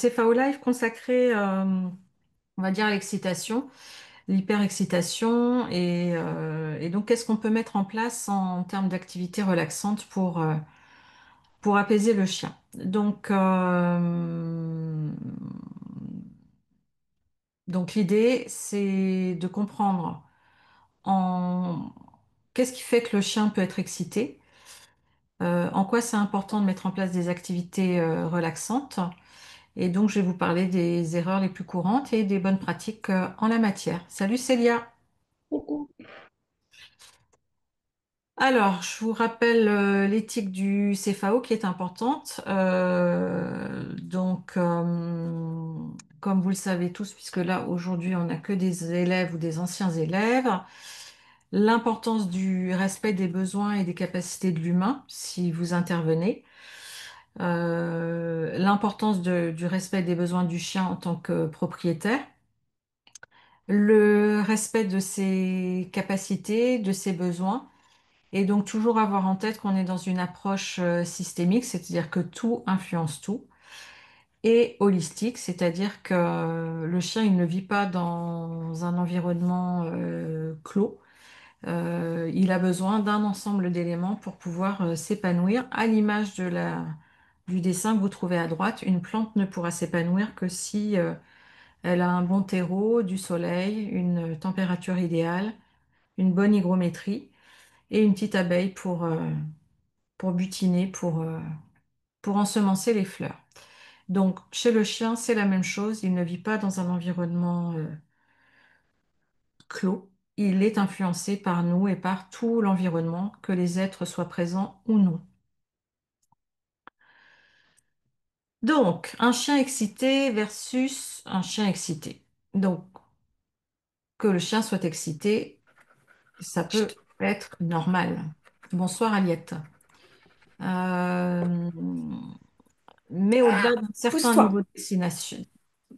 CFAO Live consacré, on va dire, à l'excitation, l'hyperexcitation et donc qu'est-ce qu'on peut mettre en place en termes d'activités relaxantes pour apaiser le chien. Donc l'idée, c'est de comprendre en qu'est-ce qui fait que le chien peut être excité, en quoi c'est important de mettre en place des activités relaxantes. Et donc, je vais vous parler des erreurs les plus courantes et des bonnes pratiques en la matière. Salut Célia. Coucou. Alors, je vous rappelle l'éthique du CFAO qui est importante. Comme vous le savez tous, puisque là, aujourd'hui, on n'a que des élèves ou des anciens élèves, l'importance du respect des besoins et des capacités de l'humain, si vous intervenez. L'importance du respect des besoins du chien en tant que propriétaire. Le respect de ses capacités, de ses besoins, et donc toujours avoir en tête qu'on est dans une approche systémique, c'est-à-dire que tout influence tout, et holistique, c'est-à-dire que le chien, il ne vit pas dans un environnement clos. Il a besoin d'un ensemble d'éléments pour pouvoir s'épanouir. À l'image du dessin que vous trouvez à droite, une plante ne pourra s'épanouir que si elle a un bon terreau, du soleil, une température idéale, une bonne hygrométrie et une petite abeille pour butiner, pour ensemencer les fleurs. Donc, chez le chien, c'est la même chose. Il ne vit pas dans un environnement clos. Il est influencé par nous et par tout l'environnement, que les êtres soient présents ou non. Donc, un chien excité versus un chien excité. Donc, que le chien soit excité, ça peut Chut. être normal. Bonsoir Aliette. Euh, mais au-delà Ah, d'un certain pousse-toi. niveau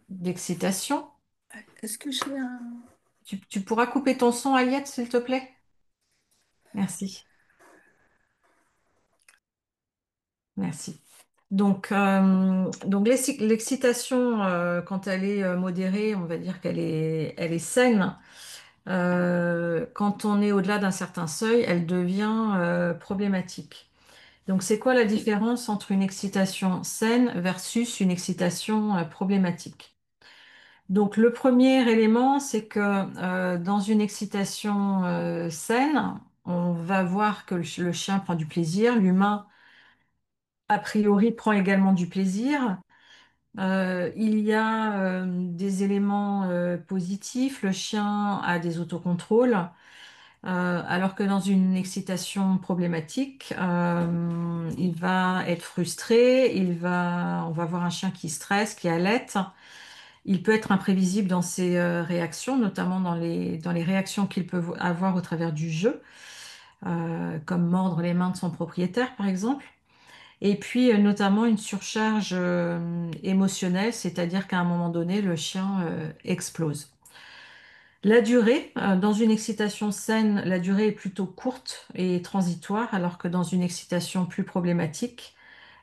d'excitation, Est-ce que j'ai un... tu pourras couper ton son, Aliette, s'il te plaît? Merci. Merci. Donc l'excitation, quand elle est modérée, on va dire elle est saine. Quand on est au-delà d'un certain seuil, elle devient problématique. Donc, c'est quoi la différence entre une excitation saine versus une excitation problématique? Donc, le premier élément, c'est que dans une excitation saine, on va voir que le chien prend du plaisir, l'humain, a priori, prend également du plaisir. Il y a des éléments positifs, le chien a des autocontrôles. Alors que dans une excitation problématique, il va être frustré, on va voir un chien qui stresse, qui halète. Il peut être imprévisible dans ses réactions, notamment dans les réactions qu'il peut avoir au travers du jeu, comme mordre les mains de son propriétaire, par exemple. Et puis, notamment une surcharge émotionnelle, c'est-à-dire qu'à un moment donné, le chien explose. La durée, dans une excitation saine, la durée est plutôt courte et transitoire, alors que dans une excitation plus problématique,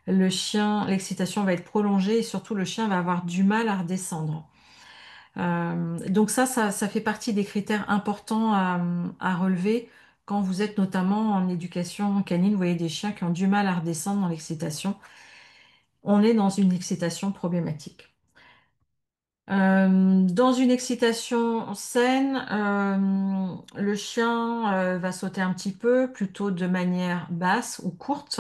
l'excitation va être prolongée et surtout le chien va avoir du mal à redescendre. Donc ça fait partie des critères importants à relever quand vous êtes notamment en éducation canine. Vous voyez des chiens qui ont du mal à redescendre dans l'excitation. On est dans une excitation problématique. Dans une excitation saine, le chien va sauter un petit peu, plutôt de manière basse ou courte.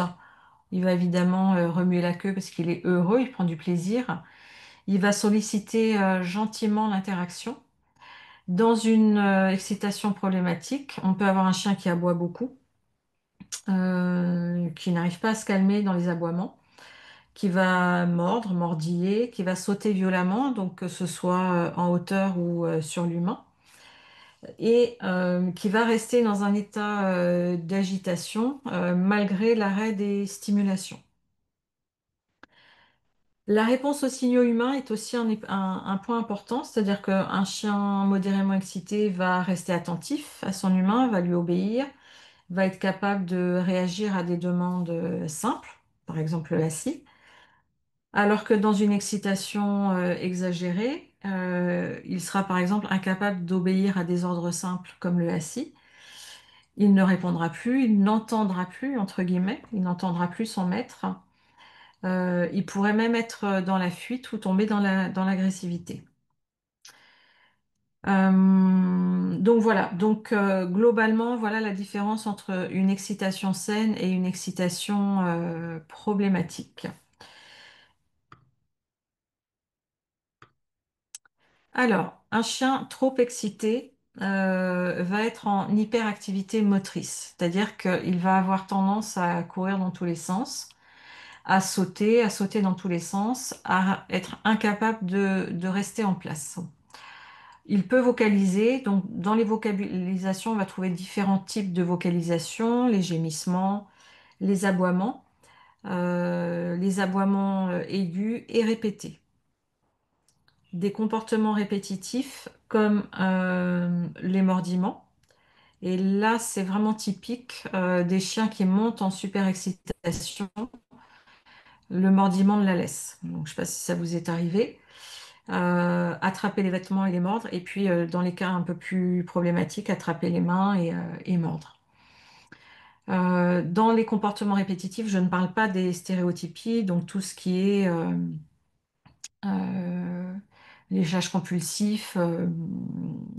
Il va évidemment remuer la queue parce qu'il est heureux, il prend du plaisir. Il va solliciter gentiment l'interaction. Dans une excitation problématique, on peut avoir un chien qui aboie beaucoup, qui n'arrive pas à se calmer dans les aboiements, qui va mordre, mordiller, qui va sauter violemment, donc que ce soit en hauteur ou sur l'humain, et qui va rester dans un état d'agitation malgré l'arrêt des stimulations. La réponse aux signaux humains est aussi un point important, c'est-à-dire qu'un chien modérément excité va rester attentif à son humain, va lui obéir, va être capable de réagir à des demandes simples, par exemple l'assis. Alors que dans une excitation exagérée, il sera par exemple incapable d'obéir à des ordres simples comme le assis. Il ne répondra plus, il n'entendra plus, entre guillemets, il n'entendra plus son maître. Il pourrait même être dans la fuite ou tomber dans l'agressivité. Donc voilà, donc globalement, voilà la différence entre une excitation saine et une excitation problématique. Alors, un chien trop excité va être en hyperactivité motrice, c'est-à-dire qu'il va avoir tendance à courir dans tous les sens, à sauter dans tous les sens, à être incapable de rester en place. Il peut vocaliser, donc dans les vocalisations, on va trouver différents types de vocalisation, les gémissements, les aboiements aigus et répétés. Des comportements répétitifs comme les mordiments. Et là, c'est vraiment typique des chiens qui montent en superexcitation, le mordiment de la laisse. Donc, je ne sais pas si ça vous est arrivé. Attraper les vêtements et les mordre, et puis dans les cas un peu plus problématiques, attraper les mains et mordre. Dans les comportements répétitifs, je ne parle pas des stéréotypies, donc tout ce qui est euh, léchage compulsif,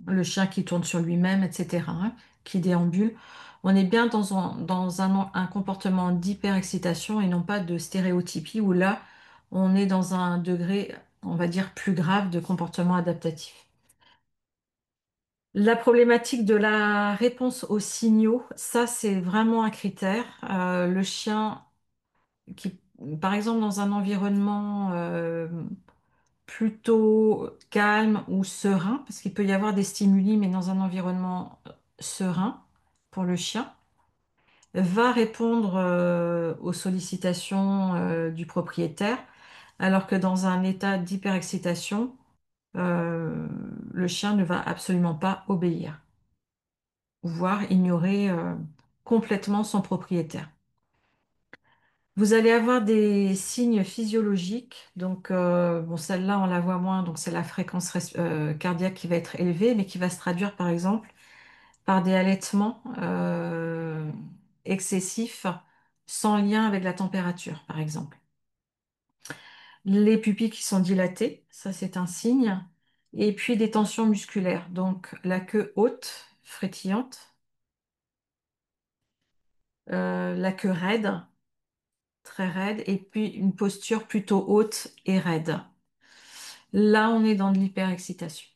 le chien qui tourne sur lui-même, etc., hein, qui déambule. On est bien dans un comportement d'hyperexcitation et non pas de stéréotypie, où là, on est dans un degré, on va dire, plus grave de comportement adaptatif. La problématique de la réponse aux signaux, ça c'est vraiment un critère. Le chien qui, par exemple, dans un environnement plutôt calme ou serein, parce qu'il peut y avoir des stimuli, mais dans un environnement serein pour le chien, va répondre aux sollicitations du propriétaire, alors que dans un état d'hyperexcitation, euh, le chien ne va absolument pas obéir, voire ignorer complètement son propriétaire. Vous allez avoir des signes physiologiques, donc bon, celle-là on la voit moins, donc c'est la fréquence cardiaque qui va être élevée, mais qui va se traduire par exemple par des halètements excessifs sans lien avec la température, par exemple. Les pupilles qui sont dilatées, ça c'est un signe, et puis des tensions musculaires, donc la queue haute, frétillante, la queue raide, très raide, et puis une posture plutôt haute et raide. Là, on est dans de l'hyperexcitation.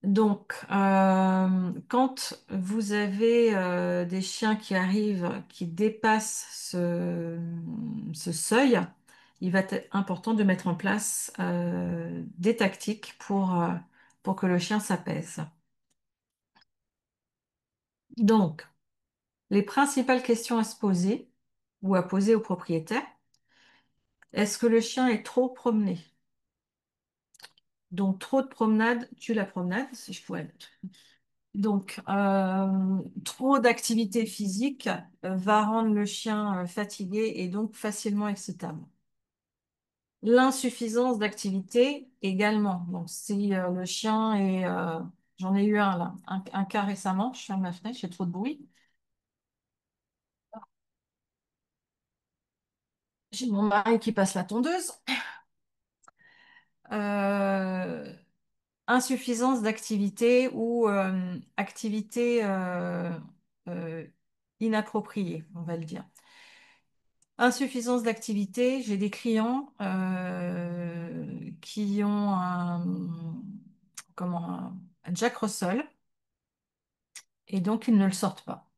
Donc, quand vous avez des chiens qui arrivent, qui dépassent ce seuil, il va être important de mettre en place des tactiques pour que le chien s'apaise. Donc, les principales questions à se poser ou à poser au propriétaire, est-ce que le chien est trop promené? Donc, trop de promenade tue la promenade, si je pourrais. Donc, trop d'activité physique va rendre le chien fatigué et donc facilement excitable. L'insuffisance d'activité également. Donc, si le chien est... j'en ai eu un là, un cas récemment, je ferme ma fenêtre, j'ai trop de bruit. J'ai mon mari qui passe la tondeuse. Euh, insuffisance d'activité ou activité euh, inappropriée, on va le dire. Insuffisance d'activité, j'ai des clients qui ont un Jack Russell et donc ils ne le sortent pas.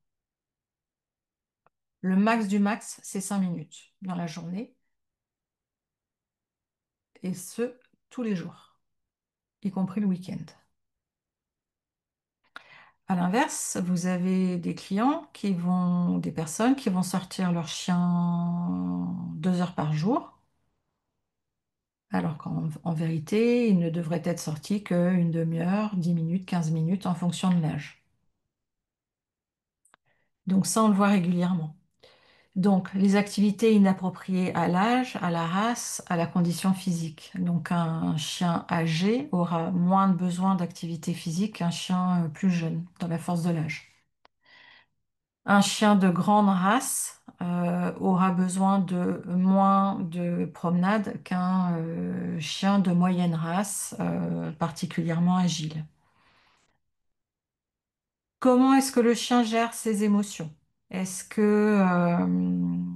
Le max du max, c'est 5 minutes dans la journée et ce, tous les jours, y compris le week-end. À l'inverse, vous avez des personnes qui vont sortir leur chien 2 heures par jour, alors qu'en vérité, il ne devrait être sorti qu'une demi-heure, 10 minutes, 15 minutes en fonction de l'âge. Donc ça, on le voit régulièrement. Donc, les activités inappropriées à l'âge, à la race, à la condition physique. Donc, un chien âgé aura moins de besoin d'activité physique qu'un chien plus jeune, dans la force de l'âge. Un chien de grande race aura besoin de moins de promenade qu'un chien de moyenne race, particulièrement agile. Comment est-ce que le chien gère ses émotions? Est-ce que,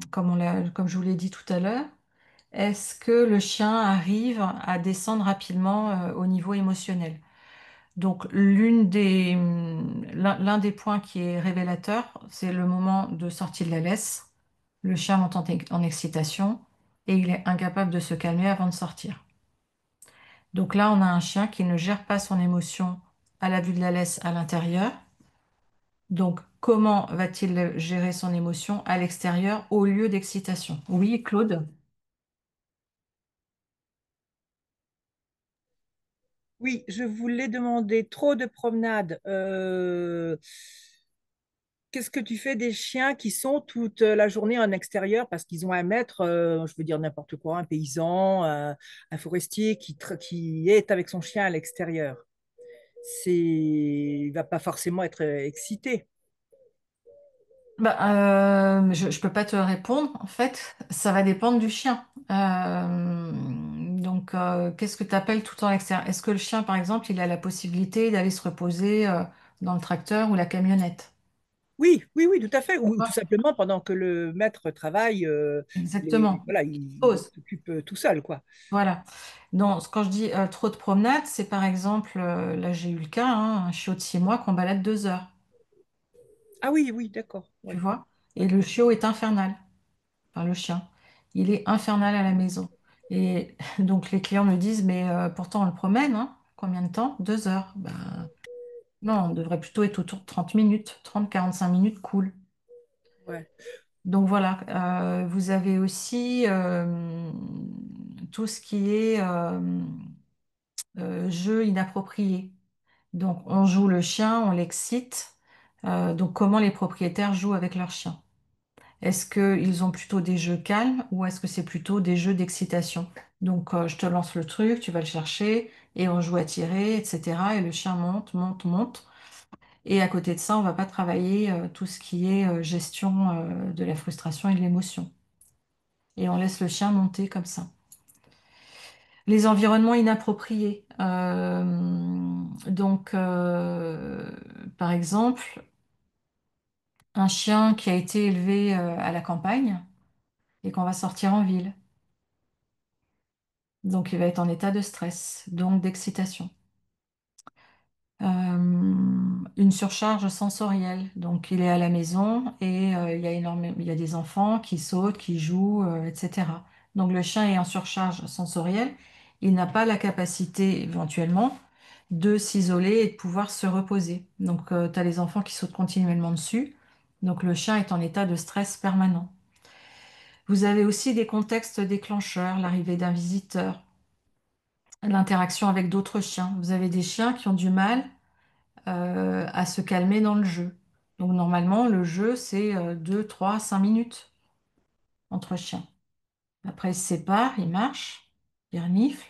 comme je vous l'ai dit tout à l'heure, est-ce que le chien arrive à descendre rapidement au niveau émotionnel? Donc, l'un des points qui est révélateur, c'est le moment de sortie de la laisse. Le chien monte en excitation et il est incapable de se calmer avant de sortir. Donc là, on a un chien qui ne gère pas son émotion à la vue de la laisse à l'intérieur. Donc, comment va-t-il gérer son émotion à l'extérieur au lieu d'excitation? Oui, Claude. Oui, je voulais demander trop de promenades. Qu'est-ce que tu fais des chiens qui sont toute la journée en extérieur parce qu'ils ont un maître, je veux dire n'importe quoi, un paysan, un forestier qui est avec son chien à l'extérieur. Il va pas forcément être excité. Je ne peux pas te répondre. En fait, ça va dépendre du chien. Qu'est-ce que tu appelles tout en extérieur? Est-ce que le chien, par exemple, il a la possibilité d'aller se reposer dans le tracteur ou la camionnette? Oui, oui, oui, tout à fait. Ou tout D'accord. simplement pendant que le maître travaille, Exactement. voilà, il Pause. s'occupe tout seul, quoi. Voilà. Donc, quand je dis trop de promenade, c'est par exemple, là j'ai eu le cas, hein, un chiot de 6 mois qu'on balade 2 heures, Ah oui, oui, d'accord. tu Ouais, vois. Et le chiot est infernal. Enfin, le chien. Il est infernal à la maison. Et donc les clients me disent, mais pourtant on le promène, hein. Combien de temps? 2 heures. Ben, non, on devrait plutôt être autour de 30 minutes, 30-45 minutes, cool. ouais, Donc voilà, vous avez aussi tout ce qui est jeu inapproprié. Donc on joue le chien, on l'excite. Donc comment les propriétaires jouent avec leur chien? Est-ce qu'ils ont plutôt des jeux calmes ou est-ce que c'est plutôt des jeux d'excitation? Donc, je te lance le truc, tu vas le chercher et on joue à tirer, etc. Et le chien monte, monte, monte. Et à côté de ça, on va pas travailler tout ce qui est gestion de la frustration et de l'émotion. Et on laisse le chien monter comme ça. Les environnements inappropriés. Par exemple, un chien qui a été élevé à la campagne et qu'on va sortir en ville. Donc, il va être en état de stress, donc d'excitation. Une surcharge sensorielle. Donc, il est à la maison et il y a des enfants qui sautent, qui jouent, etc. Donc, le chien est en surcharge sensorielle. Il n'a pas la capacité, éventuellement, de s'isoler et de pouvoir se reposer. Donc, tu as les enfants qui sautent continuellement dessus. Donc, le chien est en état de stress permanent. Vous avez aussi des contextes déclencheurs, l'arrivée d'un visiteur, l'interaction avec d'autres chiens. Vous avez des chiens qui ont du mal à se calmer dans le jeu. Donc normalement, le jeu, c'est 2, 3, 5 minutes entre chiens. Après, ils se séparent, ils marchent, ils reniflent.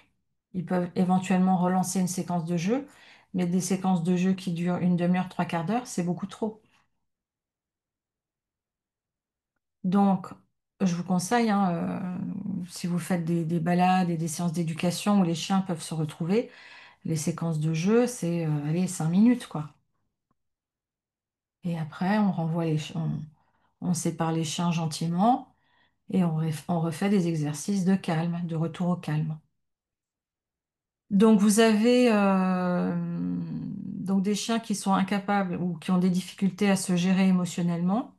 Ils peuvent éventuellement relancer une séquence de jeu, mais des séquences de jeu qui durent une demi-heure, trois quarts d'heure, c'est beaucoup trop. Donc, je vous conseille, hein, si vous faites des balades et des séances d'éducation où les chiens peuvent se retrouver, les séquences de jeu, c'est allez, 5 minutes, quoi. Et après, on renvoie on sépare les chiens gentiment et on refait des exercices de calme, de retour au calme. Donc, vous avez donc des chiens qui sont incapables ou qui ont des difficultés à se gérer émotionnellement,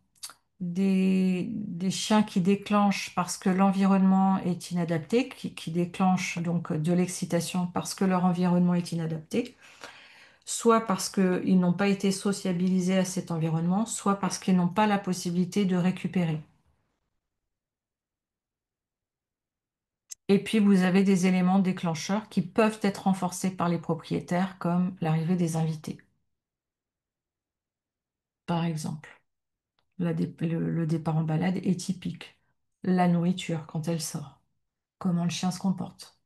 des chiens qui déclenchent parce que l'environnement est inadapté, qui déclenchent donc de l'excitation parce que leur environnement est inadapté, soit parce qu'ils n'ont pas été sociabilisés à cet environnement, soit parce qu'ils n'ont pas la possibilité de récupérer. Et puis, vous avez des éléments déclencheurs qui peuvent être renforcés par les propriétaires, comme l'arrivée des invités, par exemple. Le départ en balade est typique. La nourriture quand elle sort. Comment le chien se comporte.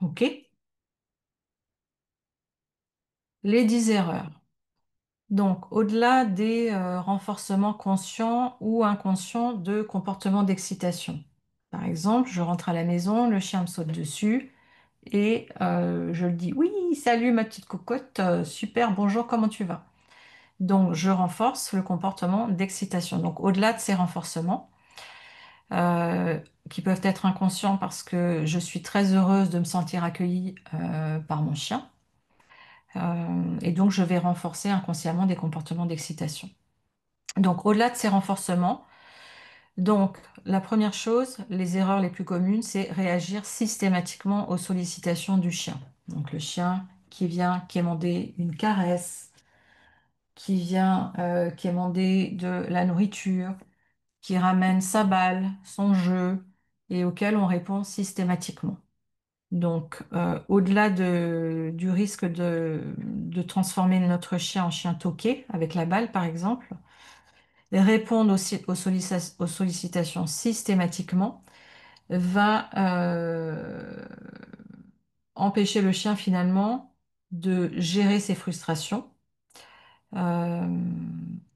OK? Les 10 erreurs. Donc, au-delà des renforcements conscients ou inconscients de comportements d'excitation. Par exemple, je rentre à la maison, le chien me saute dessus et je lui dis, oui, salut ma petite cocotte, super, bonjour, comment tu vas? Donc, je renforce le comportement d'excitation. Donc, au-delà de ces renforcements, euh, qui peuvent être inconscients parce que je suis très heureuse de me sentir accueillie par mon chien, et donc je vais renforcer inconsciemment des comportements d'excitation. Donc, au-delà de ces renforcements, donc la première chose, les erreurs les plus communes, c'est réagir systématiquement aux sollicitations du chien. Donc, le chien qui vient quémander une caresse, qui vient quémander de la nourriture, qui ramène sa balle, son jeu, et auquel on répond systématiquement. Donc, au-delà du risque de transformer notre chien en chien toqué, avec la balle par exemple, répondre aux sollicitations systématiquement va empêcher le chien finalement de gérer ses frustrations euh,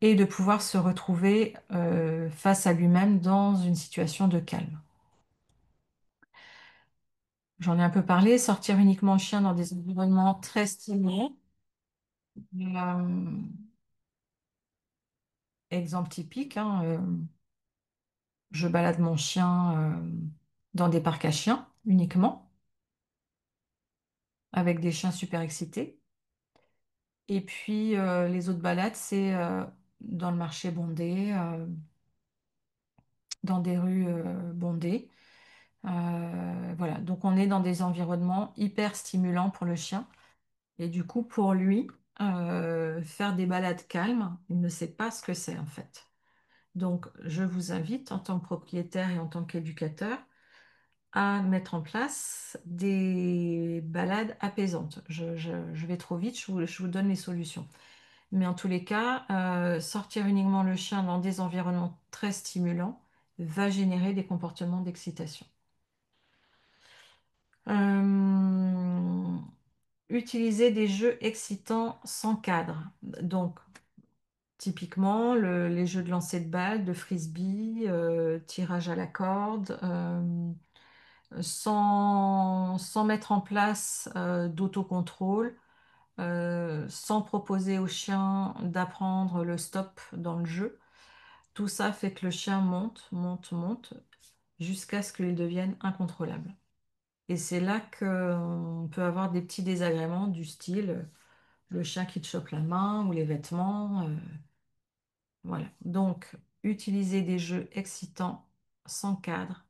et de pouvoir se retrouver face à lui-même dans une situation de calme. J'en ai un peu parlé, sortir uniquement le chien dans des environnements très stimulants. Euh, Exemple typique, hein, je balade mon chien dans des parcs à chiens uniquement, avec des chiens super excités. Et puis les autres balades, c'est dans le marché bondé, dans des rues bondées. Voilà, donc on est dans des environnements hyper stimulants pour le chien. Et du coup, pour lui, faire des balades calmes, il ne sait pas ce que c'est en fait. Donc, je vous invite, en tant que propriétaire et en tant qu'éducateur, à mettre en place des balades apaisantes. Je vais trop vite, je vous donne les solutions. Mais en tous les cas, sortir uniquement le chien dans des environnements très stimulants va générer des comportements d'excitation. Euh, Utiliser des jeux excitants sans cadre. Donc, typiquement, les jeux de lancer de balles, de frisbee, tirage à la corde, sans mettre en place d'autocontrôle, sans proposer au chien d'apprendre le stop dans le jeu. Tout ça fait que le chien monte, monte, monte, jusqu'à ce qu'il devienne incontrôlable. Et c'est là qu'on peut avoir des petits désagréments du style le chien qui te chope la main ou les vêtements. Voilà. Donc, utiliser des jeux excitants sans cadre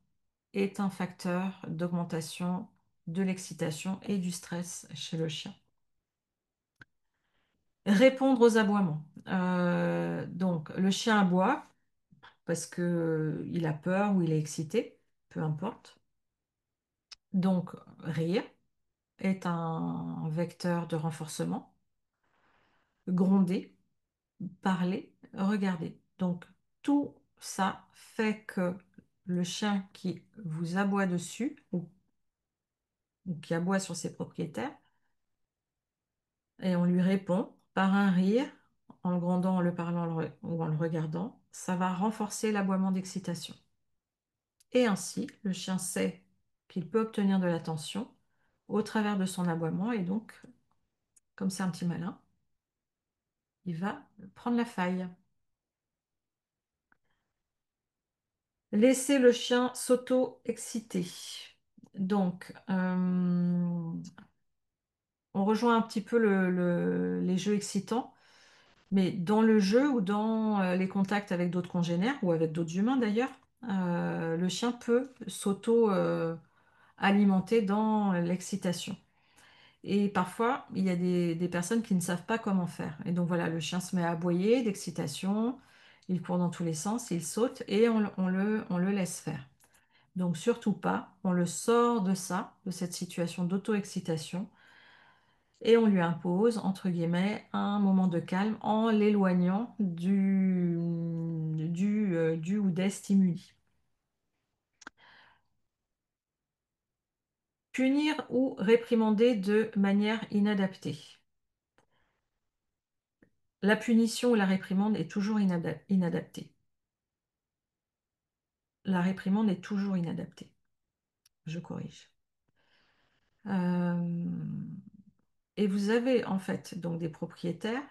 est un facteur d'augmentation de l'excitation et du stress chez le chien. Répondre aux aboiements. Donc, le chien aboie parce que il a peur ou il est excité, peu importe. Donc, rire est un vecteur de renforcement. Gronder, parler, regarder. Donc, tout ça fait que le chien qui vous aboie dessus ou qui aboie sur ses propriétaires, et on lui répond par un rire, en le grondant, en le parlant ou en le regardant, ça va renforcer l'aboiement d'excitation. Et ainsi, le chien sait qu'il peut obtenir de l'attention au travers de son aboiement, et donc, comme c'est un petit malin, il va prendre la faille. Laisser le chien s'auto-exciter. Donc, on rejoint un petit peu les jeux excitants, mais dans le jeu ou dans les contacts avec d'autres congénères ou avec d'autres humains d'ailleurs, le chien peut s'auto-alimenter dans l'excitation. Et parfois, il y a des personnes qui ne savent pas comment faire. Et donc voilà, le chien se met à aboyer d'excitation, il court dans tous les sens, il saute et on le laisse faire. Donc surtout pas, on le sort de ça, de cette situation d'auto-excitation, et on lui impose, entre guillemets, un moment de calme en l'éloignant du ou des stimuli. Punir ou réprimander de manière inadaptée. La punition ou la réprimande est toujours inadaptée. La réprimande est toujours inadaptée. Je corrige. Euh, Et vous avez en fait donc des propriétaires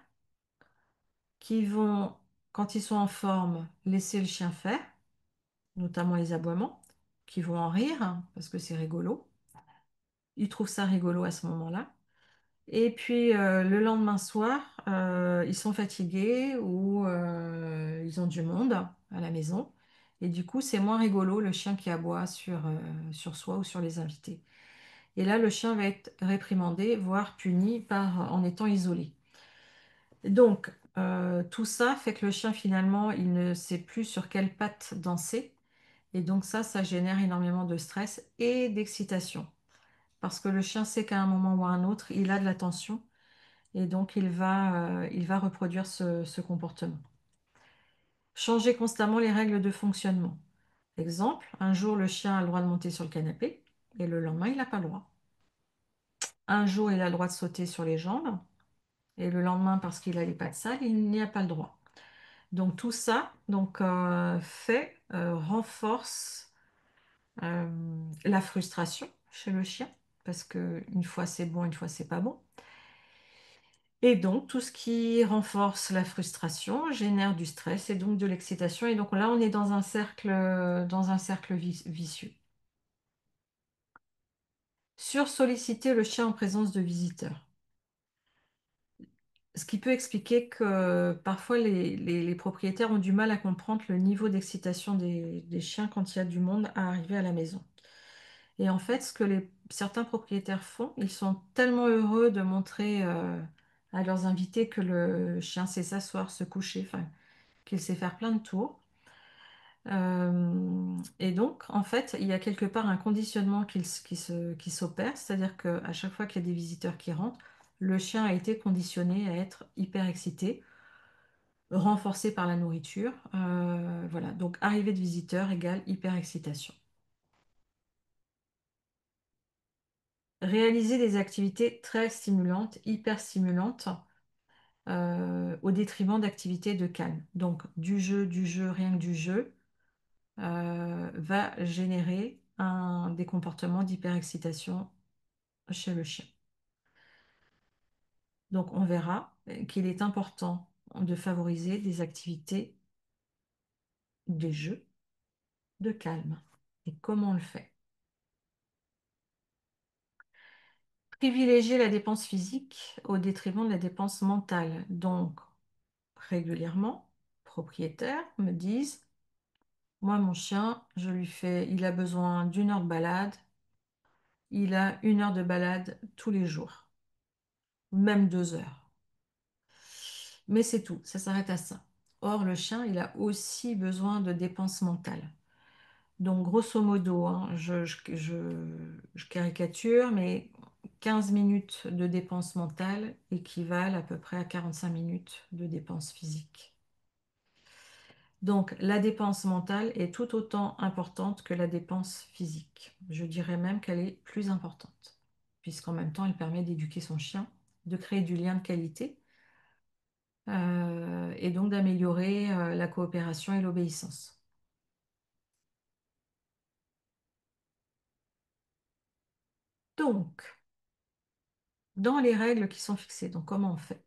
qui vont, quand ils sont en forme, laisser le chien faire, notamment les aboiements, qui vont en rire hein, parce que c'est rigolo. Ils trouvent ça rigolo à ce moment-là. Et puis le lendemain soir, ils sont fatigués ou ils ont du monde à la maison. Et du coup, c'est moins rigolo le chien qui aboie sur soi ou sur les invités. Et là, le chien va être réprimandé, voire puni en étant isolé. Donc, tout ça fait que le chien, finalement, il ne sait plus sur quelle patte danser. Et donc ça génère énormément de stress et d'excitation. Parce que le chien sait qu'à un moment ou à un autre, il a de la tension. Et donc, il va reproduire ce comportement. Changer constamment les règles de fonctionnement. Exemple, un jour, le chien a le droit de monter sur le canapé et le lendemain, il n'a pas le droit. Un jour, il a le droit de sauter sur les jambes et le lendemain, parce qu'il a les pattes sales, il n'y a pas le droit. Donc tout ça renforce euh, la frustration chez le chien, parce que une fois c'est bon, une fois c'est pas bon. Et donc tout ce qui renforce la frustration génère du stress et donc de l'excitation. Et donc là, on est dans un cercle vicieux. Sursolliciter le chien en présence de visiteurs. Ce qui peut expliquer que parfois les propriétaires ont du mal à comprendre le niveau d'excitation des chiens quand il y a du monde à arriver à la maison. Et en fait, ce que certains propriétaires font, ils sont tellement heureux de montrer à leurs invités que le chien sait s'asseoir, se coucher, enfin, qu'il sait faire plein de tours. Et donc, en fait, il y a quelque part un conditionnement qui s'opère, c'est-à-dire qu'à chaque fois qu'il y a des visiteurs qui rentrent, le chien a été conditionné à être hyper excité, renforcé par la nourriture. Voilà, donc arrivée de visiteurs égale hyper excitation. Réaliser des activités très stimulantes, hyper stimulantes, au détriment d'activités de calme. Donc du jeu, rien que du jeu, va générer des comportements d'hyperexcitation chez le chien. Donc on verra qu'il est important de favoriser des activités, des jeux de calme. Et comment on le fait? Privilégier la dépense physique au détriment de la dépense mentale. Donc, régulièrement, propriétaires me disent, moi, mon chien, il a besoin d'une heure de balade. Il a une heure de balade tous les jours, même 2 heures. Mais c'est tout, ça s'arrête à ça. Or, le chien, il a aussi besoin de dépenses mentales. Donc, grosso modo, hein, je caricature, mais 15 minutes de dépenses mentales équivalent à peu près à 45 minutes de dépenses physiques. Donc, la dépense mentale est tout autant importante que la dépense physique. Je dirais même qu'elle est plus importante, puisqu'en même temps, elle permet d'éduquer son chien, de créer du lien de qualité, et donc d'améliorer la coopération et l'obéissance. Donc, dans les règles qui sont fixées, donc comment on fait?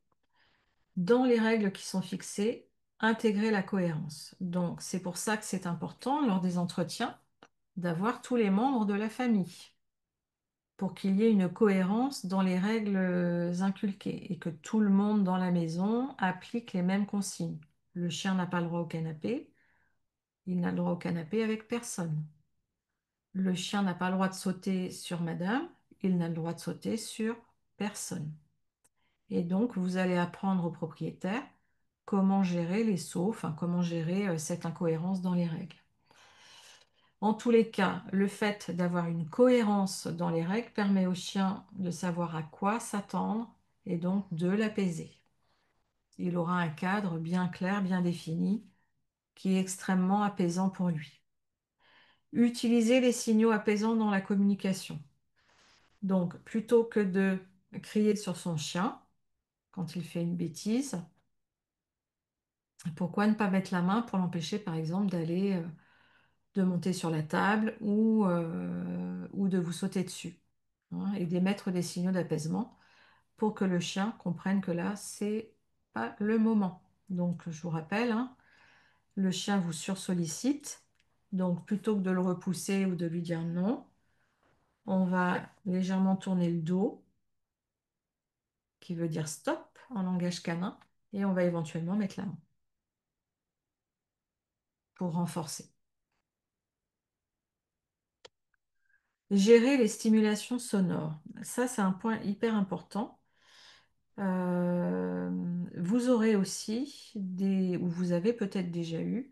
Dans les règles qui sont fixées, intégrer la cohérence. Donc, c'est pour ça que c'est important, lors des entretiens, d'avoir tous les membres de la famille, pour qu'il y ait une cohérence dans les règles inculquées et que tout le monde dans la maison applique les mêmes consignes. Le chien n'a pas le droit au canapé, il n'a le droit au canapé avec personne. Le chien n'a pas le droit de sauter sur madame, il n'a le droit de sauter sur personne. Et donc, vous allez apprendre au propriétaire comment gérer les sauts, enfin comment gérer cette incohérence dans les règles. En tous les cas, le fait d'avoir une cohérence dans les règles permet au chien de savoir à quoi s'attendre et donc de l'apaiser. Il aura un cadre bien clair, bien défini, qui est extrêmement apaisant pour lui. Utiliser les signaux apaisants dans la communication. Donc, plutôt que de crier sur son chien quand il fait une bêtise, pourquoi ne pas mettre la main pour l'empêcher, par exemple, de monter sur la table ou de vous sauter dessus, hein, et d'émettre des signaux d'apaisement pour que le chien comprenne que là, c'est pas le moment. Donc, je vous rappelle, hein, le chien vous sursollicite. Donc, plutôt que de le repousser ou de lui dire non, on va légèrement tourner le dos, qui veut dire stop en langage canin, et on va éventuellement mettre la main pour renforcer. Gérer les stimulations sonores. Ça, c'est un point hyper important. Euh, Vous aurez aussi ou vous avez peut-être déjà eu,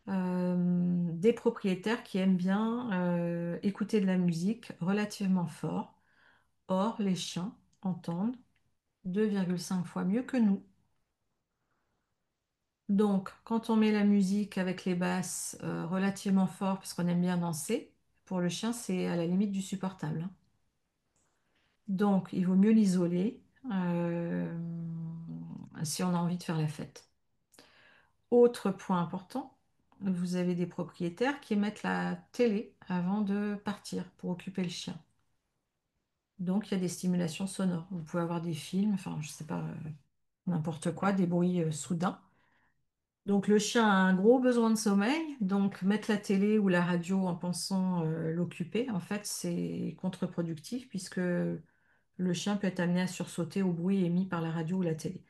des propriétaires qui aiment bien écouter de la musique relativement fort. Or, les chiens entendent 2,5 fois mieux que nous. Donc, quand on met la musique avec les basses relativement fort, parce qu'on aime bien danser, pour le chien, c'est à la limite du supportable, hein. Donc, il vaut mieux l'isoler euh, si on a envie de faire la fête. Autre point important, vous avez des propriétaires qui mettent la télé avant de partir pour occuper le chien. Donc, il y a des stimulations sonores. Vous pouvez avoir des films, enfin, je sais pas, n'importe quoi, des bruits soudains. Donc, le chien a un gros besoin de sommeil. Donc, mettre la télé ou la radio en pensant l'occuper, en fait, c'est contre-productif puisque le chien peut être amené à sursauter au bruit émis par la radio ou la télé.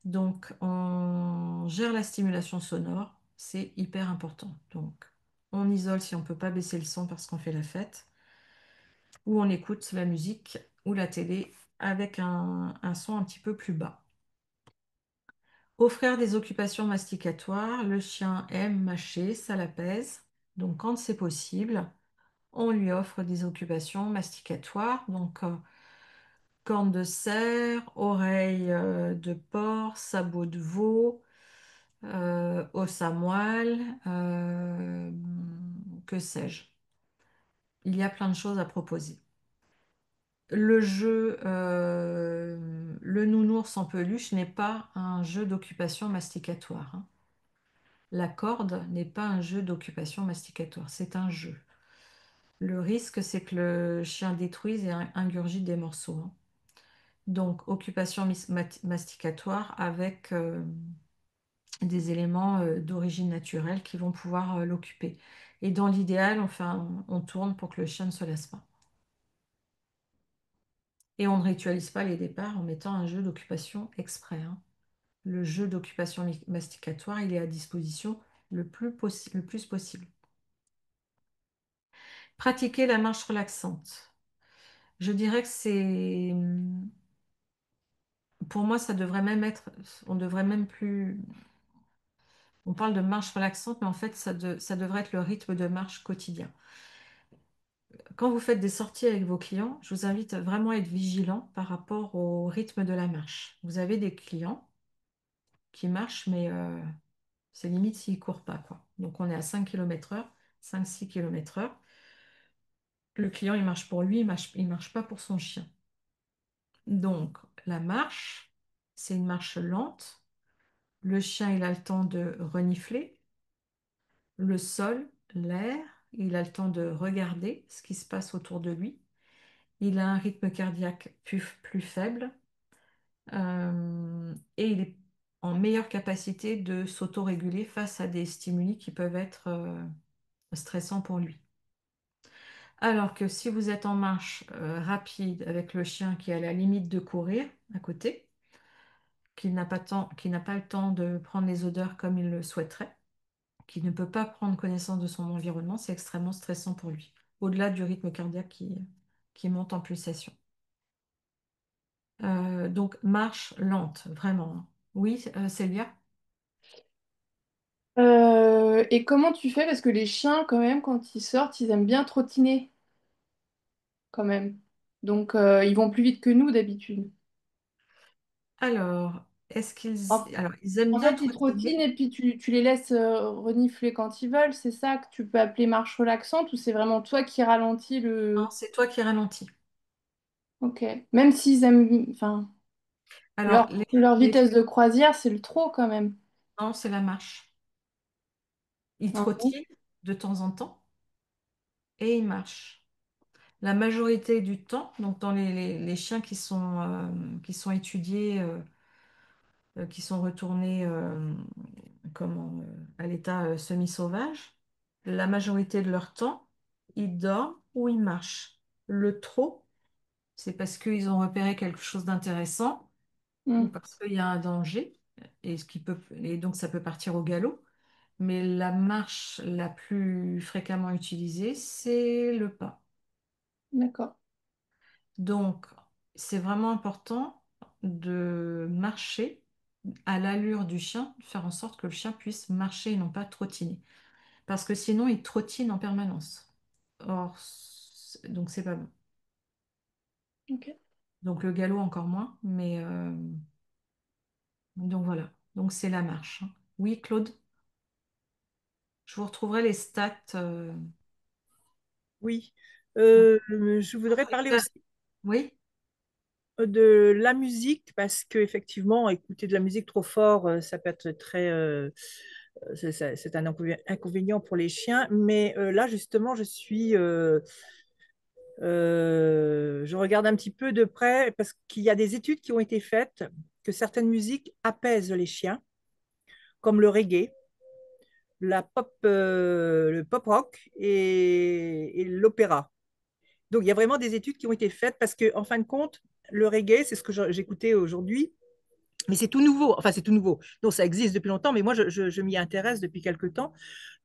Donc, on gère la stimulation sonore, c'est hyper important. Donc, on isole si on ne peut pas baisser le son parce qu'on fait la fête, ou on écoute la musique ou la télé avec un son un petit peu plus bas. Offrir des occupations masticatoires, le chien aime mâcher, ça l'apaise. Donc, quand c'est possible, on lui offre des occupations masticatoires. Donc, cornes de cerf, oreilles de porc, sabots de veau, os à moelle, que sais-je. Il y a plein de choses à proposer. Le jeu, le nounours en peluche n'est pas un jeu d'occupation masticatoire, hein. La corde n'est pas un jeu d'occupation masticatoire, c'est un jeu. Le risque, c'est que le chien détruise et ingurgite des morceaux, hein. Donc, occupation masticatoire avec des éléments d'origine naturelle qui vont pouvoir l'occuper. Et dans l'idéal, enfin, on tourne pour que le chien ne se lasse pas. Et on ne ritualise pas les départs en mettant un jeu d'occupation exprès, hein. Le jeu d'occupation masticatoire, il est à disposition le plus possible. Pratiquer la marche relaxante. Je dirais que pour moi, ça devrait même être, on devrait même plus, on parle de marche relaxante, mais en fait, ça devrait être le rythme de marche quotidien. Quand vous faites des sorties avec vos clients, je vous invite vraiment à être vigilant par rapport au rythme de la marche. Vous avez des clients qui marchent, mais c'est limite s'ils ne courent pas, quoi. Donc on est à 5 km/h, 5-6 km/h. Le client, il marche pour lui, il marche pas pour son chien. Donc la marche, c'est une marche lente. Le chien, il a le temps de renifler le sol, l'air, il a le temps de regarder ce qui se passe autour de lui. Il a un rythme cardiaque plus faible et il est en meilleure capacité de s'autoréguler face à des stimuli qui peuvent être stressants pour lui. Alors que si vous êtes en marche rapide avec le chien qui est à la limite de courir à côté, qui n'a pas le temps de prendre les odeurs comme il le souhaiterait, qui ne peut pas prendre connaissance de son environnement, c'est extrêmement stressant pour lui, au-delà du rythme cardiaque qui monte en pulsation. Donc, marche lente, vraiment, hein. Oui, Célia? Et comment tu fais? Parce que les chiens, quand même, quand ils sortent, ils aiment bien trottiner, quand même. Donc, ils vont plus vite que nous d'habitude. Alors, est-ce qu'ils... En, Alors, ils aiment en bien fait, ils trottinent trottiner. et puis tu les laisses renifler quand ils veulent. C'est ça que tu peux appeler marche relaxante ou c'est vraiment toi qui ralentis Non, le... c'est toi qui ralentis. Ok. Même s'ils aiment... Enfin, Alors, leur les... vitesse de croisière, c'est le trop quand même. Non, c'est la marche. Ils Ah bon. trottinent de temps en temps et ils marchent. La majorité du temps, donc dans les chiens qui sont étudiés, qui sont retournés à l'état semi-sauvage, la majorité de leur temps, ils dorment ou ils marchent. Le trot, c'est parce qu'ils ont repéré quelque chose d'intéressant ou Hmm. parce qu'il y a un danger, et donc ça peut partir au galop. Mais la marche la plus fréquemment utilisée, c'est le pas. D'accord. Donc, c'est vraiment important de marcher à l'allure du chien, de faire en sorte que le chien puisse marcher et non pas trottiner. Parce que sinon, il trottine en permanence. Or, donc c'est pas bon. Ok. Donc le galop encore moins, mais donc voilà. Donc c'est la marche, hein. Oui, Claude, je vous retrouverai les stats. Oui. En Je voudrais parler fait, aussi oui. de la musique parce que effectivement, écouter de la musique trop fort, ça peut être très, c'est un inconvénient pour les chiens. Mais là, justement, je regarde un petit peu de près parce qu'il y a des études qui ont été faites que certaines musiques apaisent les chiens, comme le reggae, le pop rock et l'opéra. Donc, il y a vraiment des études qui ont été faites parce que, en fin de compte, le reggae, c'est ce que j'écoutais aujourd'hui, mais c'est tout nouveau. Enfin, c'est tout nouveau. Donc, ça existe depuis longtemps, mais moi, je m'y intéresse depuis quelque temps.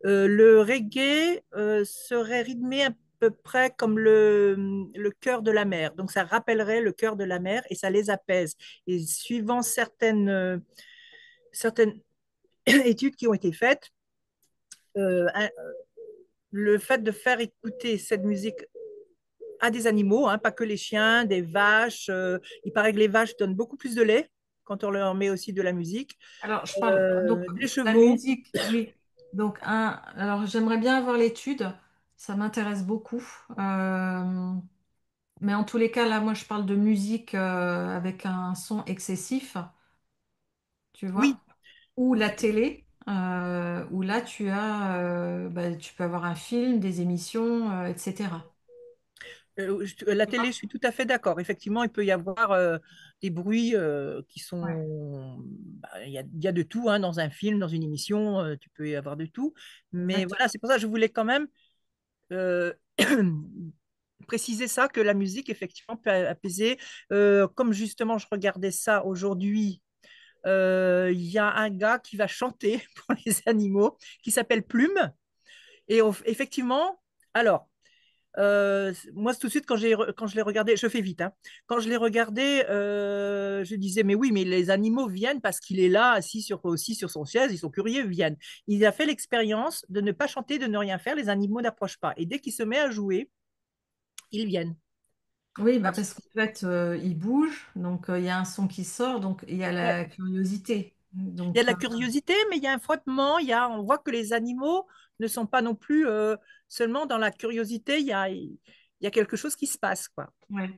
Le reggae serait rythmé à peu près comme le cœur de la mer. Donc, ça rappellerait le cœur de la mer et ça les apaise. Et suivant certaines études qui ont été faites, un, le fait de faire écouter cette musique à des animaux, hein, pas que les chiens, des vaches. Il paraît que les vaches donnent beaucoup plus de lait quand on leur met aussi de la musique. Alors, je parle donc Des la chevaux, musique, oui. Donc, alors j'aimerais bien avoir l'étude, ça m'intéresse beaucoup. Mais en tous les cas, là, moi, je parle de musique avec un son excessif, tu oui. vois, ou la télé, où là, tu peux avoir un film, des émissions, etc. La Tu télé, vois. je suis tout à fait d'accord. Effectivement, il peut y avoir des bruits qui Ouais. sont... bah, il y a de tout hein, dans un film, dans une émission, tu peux y avoir de tout. Mais voilà, Exactement. c'est pour ça que je voulais quand même euh, préciser ça, que la musique, effectivement, peut apaiser. Comme justement, je regardais ça aujourd'hui, il y a un gars qui va chanter pour les animaux, qui s'appelle Plume. Et effectivement, alors, moi, tout de suite, quand je l'ai regardé, je fais vite, hein. Quand je l'ai regardé, je disais, mais oui, mais les animaux viennent parce qu'il est là, aussi sur son chaise, ils sont curieux, ils viennent. Il a fait l'expérience de ne pas chanter, de ne rien faire, les animaux n'approchent pas. Et dès qu'il se met à jouer, ils viennent. Oui, bah parce qu'en fait, il bouge, donc il y a un son qui sort, donc il y a Ouais. la curiosité. Il y a de Donc, la curiosité, mais il y a un frottement, on voit que les animaux ne sont pas non plus seulement dans la curiosité, il y a quelque chose qui se passe, quoi. ouais.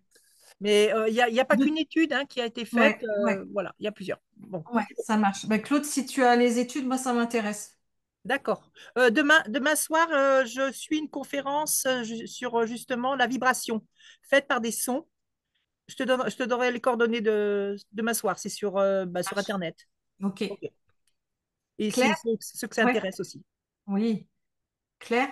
Mais il y a pas De- qu'une étude hein, qui a été faite. ouais, ouais, Voilà, il y a plusieurs. Bon, ouais, ça marche. Bah, Claude, si tu as les études, moi, ça m'intéresse. d'accord. Demain soir, je suis une conférence sur justement la vibration faite par des sons. Je te donnerai les coordonnées de demain soir. C'est sur Marche. Internet. Ok. Ok. Et c'est Claire? ceux que ça Ouais. intéresse aussi. Oui. Claire?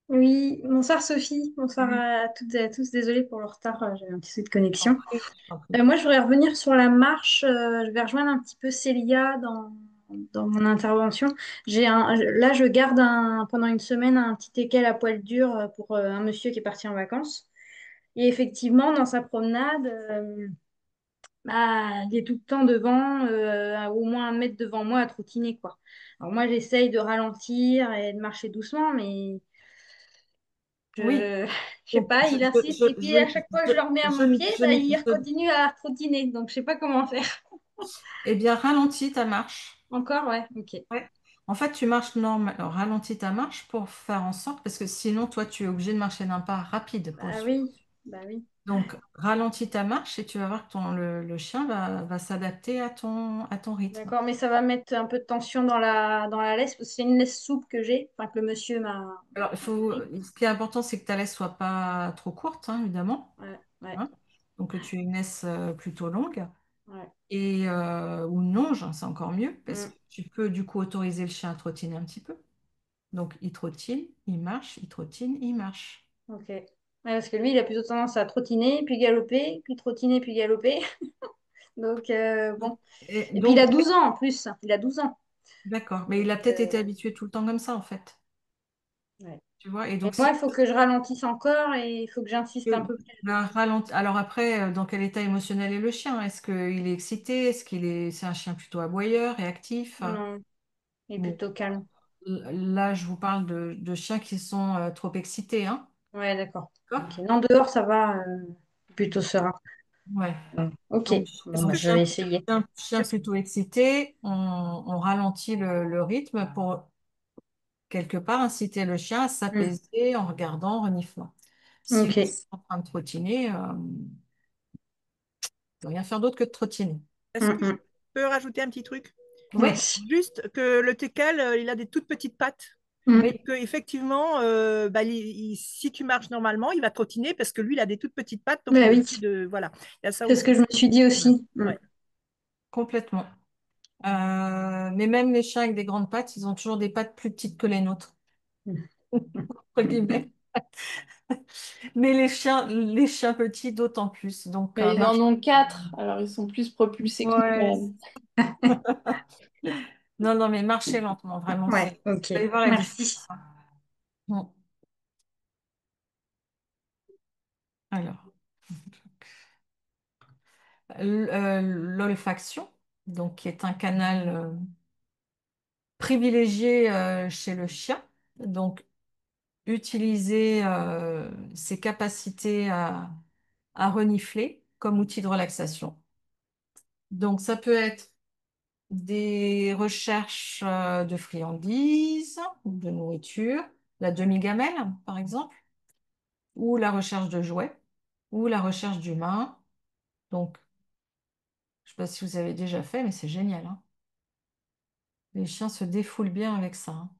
Oui, bonsoir Sophie, bonsoir Oui. à toutes et à tous. Désolée pour le retard, j'avais un petit souci de Je t'en connexion. prie, je t'en prie. Moi, je voudrais revenir sur la marche. Je vais rejoindre un petit peu Célia dans mon intervention. Là, je garde pendant une semaine un petit teckel à poil dur pour un monsieur qui est parti en vacances. Et effectivement, dans sa promenade, Bah, il est tout le temps devant, au moins 1 mètre devant moi à trottiner, quoi. Alors moi, j'essaye de ralentir et de marcher doucement, mais Oui. je, je sais Donc, pas, il insiste. Et puis à chaque fois que je le remets à mon pied, bah, il continue à trottiner. Donc je sais pas comment faire. eh bien, ralentis ta marche. Encore, ouais, ok. Ouais. En fait, tu marches normal, ralentis ta marche pour faire en sorte, parce que sinon, toi, tu es obligé de marcher d'un pas rapide pour le Bah suivre. oui, bah oui. Donc, ralentis ta marche et tu vas voir que le chien va s'adapter à ton rythme. D'accord, mais ça va mettre un peu de tension dans la laisse, parce que c'est une laisse souple que j'ai, enfin que le monsieur m'a Alors, donné. ce qui est important, c'est que ta laisse soit pas trop courte, hein, évidemment, Ouais, ouais, hein. Donc, que tu aies une laisse plutôt longue ouais. et, ou une longe, hein, c'est encore mieux, parce Mm, que tu peux du coup autoriser le chien à trottiner un petit peu. Donc, il trottine, il marche, il trottine, il marche. ok. Ouais, parce que lui, il a plutôt tendance à trottiner, puis galoper, puis trottiner, puis galoper. Donc, bon. Et Et puis, il a donc, 12 ans en plus. Il a 12 ans. d'accord, mais il Donc, a peut-être été habitué tout le temps comme ça, en fait. ouais. Tu vois, et Et donc moi, si il faut que je ralentisse encore et il faut que j'insiste un peu plus. Alors après, dans quel état émotionnel est le chien? Est-ce qu'il est excité? C'est un chien plutôt aboyeur, réactif? Non, il est Bon, plutôt calme. là, je vous parle de chiens qui sont trop excités, hein. Ouais, d'accord. Ok. D'accord. Non, dehors, ça va, plutôt serein. Ouais. Mm. Ok. Donc, Est-ce Bon, bah, que, je vais essayer. un chien est-ce, plutôt excité, on ralentit le rythme pour quelque part inciter le chien à Mm. s'apaiser en regardant, en reniflant. Si vous Ok. êtes en train de trottiner, ne rien faire d'autre que de trottiner. est-ce Mm, que je mm. peux rajouter un petit truc? Oui, Vas-y. Juste que le teckel, il a des toutes petites pattes. Mm. Et que effectivement, bah, si tu marches normalement, il va trottiner parce que lui, il a des toutes petites pattes, donc il Bah a oui, envie de. Voilà, il y a ça c'est ce aussi. que je me suis dit Ouais. aussi. Mm. Ouais. complètement. Mais même les chiens avec des grandes pattes, ils ont toujours des pattes plus petites que les nôtres, Mm. entre guillemets. Mais les chiens petits, d'autant plus. Donc, Mais ils en marche. ont 4, alors ils sont plus propulsés que nous Ouais. quand même. Non, non, mais marchez lentement, vraiment. Ouais, ok. Vous allez voir la Merci. différence. Bon, alors, l'olfaction, donc qui est un canal privilégié chez le chien. Donc, utiliser ses capacités à renifler comme outil de relaxation. Donc, ça peut être des recherches de friandises, de nourriture, la demi-gamelle, par exemple, ou la recherche de jouets, ou la recherche d'humains. Donc, je ne sais pas si vous avez déjà fait, mais c'est génial, hein. Les chiens se défoulent bien avec ça, hein,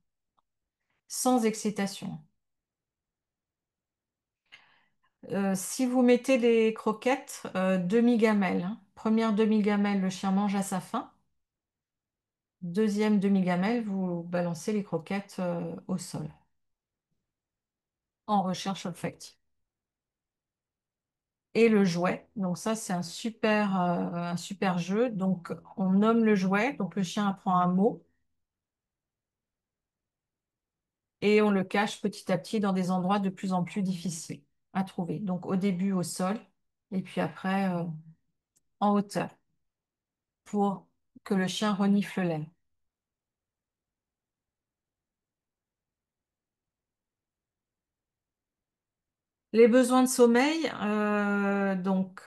sans excitation. Si vous mettez les croquettes demi-gamelle, hein, première demi-gamelle, le chien mange à sa faim. Deuxième demi-gamelle, vous balancez les croquettes au sol en recherche olfactive. Et le jouet, donc ça c'est un super jeu. Donc on nomme le jouet, donc le chien apprend un mot et on le cache petit à petit dans des endroits de plus en plus difficiles à trouver. Donc au début au sol et puis après en hauteur pour que le chien renifle l'air. Les besoins de sommeil, donc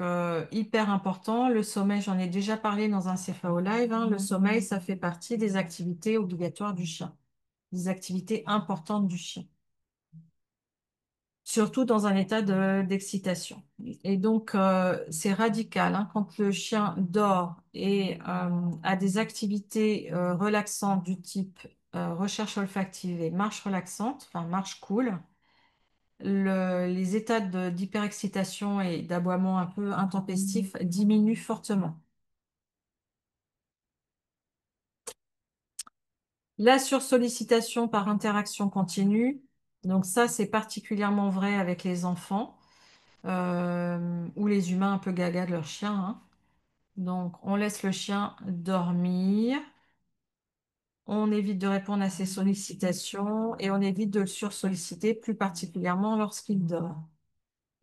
hyper important. Le sommeil, j'en ai déjà parlé dans un CFAO Live, hein. Le sommeil, ça fait partie des activités obligatoires du chien, des activités importantes du chien, surtout dans un état d'excitation. Et donc, c'est radical, hein. Quand le chien dort et a des activités relaxantes du type recherche olfactive et marche relaxante, enfin marche cool, les états d'hyperexcitation et d'aboiement un peu intempestif diminuent fortement. La sursollicitation par interaction continue, donc ça c'est particulièrement vrai avec les enfants ou les humains un peu gaga de leur chien, hein. Donc on laisse le chien dormir, on évite de répondre à ses sollicitations et on évite de le sursolliciter, plus particulièrement lorsqu'il dort.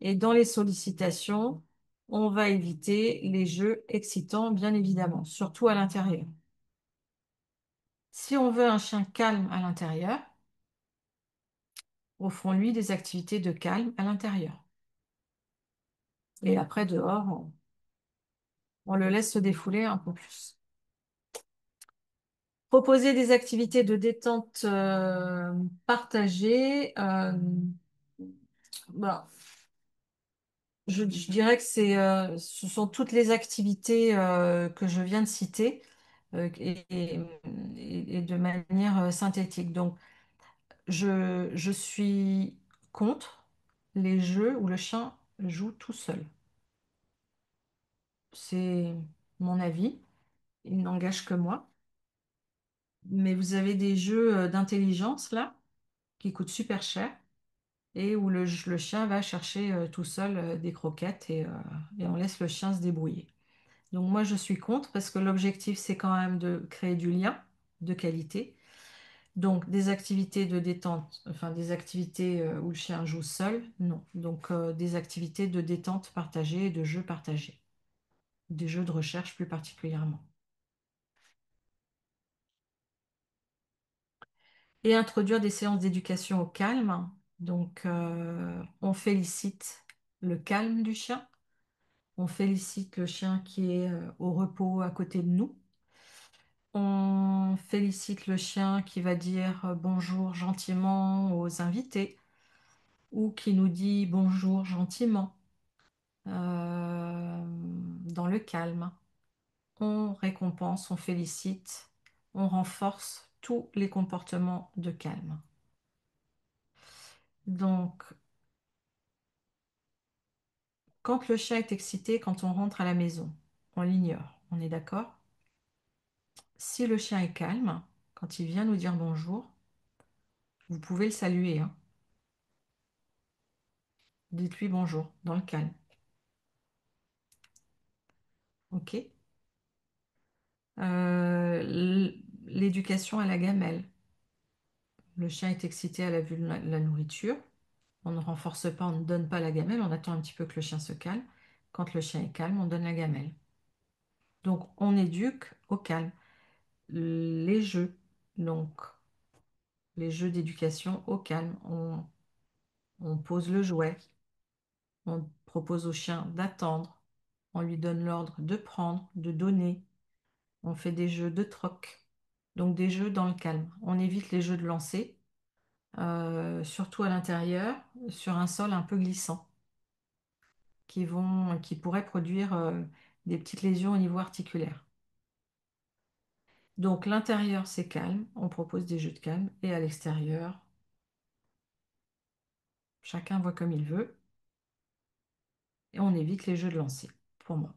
Et dans les sollicitations, On va éviter les jeux excitants, bien évidemment, surtout à l'intérieur. Si on veut un chien calme à l'intérieur, offrons-lui des activités de calme à l'intérieur. Et après, dehors, on le laisse se défouler un peu plus. Proposer des activités de détente partagées. Bah, je dirais que ce sont toutes les activités que je viens de citer et de manière synthétique. Donc, je suis contre les jeux où le chien joue tout seul. C'est mon avis, il n'engage que moi. Mais vous avez des jeux d'intelligence là qui coûtent super cher et où le chien va chercher tout seul des croquettes et on laisse le chien se débrouiller. Donc moi je suis contre parce que l'objectif c'est quand même de créer du lien de qualité. Donc des activités de détente, enfin des activités où le chien joue seul, non. Donc des activités de détente partagées et de jeux partagés. Des jeux de recherche plus particulièrement. Et introduire des séances d'éducation au calme. Donc, on félicite le calme du chien. On félicite le chien qui est au repos à côté de nous. On félicite le chien qui va dire bonjour gentiment aux invités ou qui nous dit bonjour gentiment dans le calme. On récompense, on félicite, on renforce tous les comportements de calme. Donc, quand le chien est excité, quand on rentre à la maison, on l'ignore, on est d'accord? Si le chien est calme, quand il vient nous dire bonjour, vous pouvez le saluer, hein. Dites-lui bonjour, dans le calme. OK? L'éducation à la gamelle. Le chien est excité à la vue de la nourriture. On ne renforce pas, on ne donne pas la gamelle, on attend un petit peu que le chien se calme. Quand le chien est calme, on donne la gamelle. Donc, on éduque au calme. Les jeux, donc les jeux d'éducation au calme. On pose le jouet, on propose au chien d'attendre, on lui donne l'ordre de prendre, de donner, on fait des jeux de troc, donc des jeux dans le calme. On évite les jeux de lancer, surtout à l'intérieur, sur un sol un peu glissant, qui pourraient produire des petites lésions au niveau articulaire. Donc l'intérieur c'est calme, on propose des jeux de calme, et à l'extérieur, chacun voit comme il veut, et on évite les jeux de lancer, pour moi.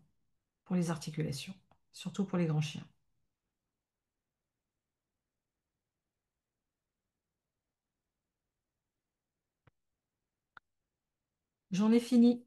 Pour les articulations, surtout pour les grands chiens. J'en ai fini.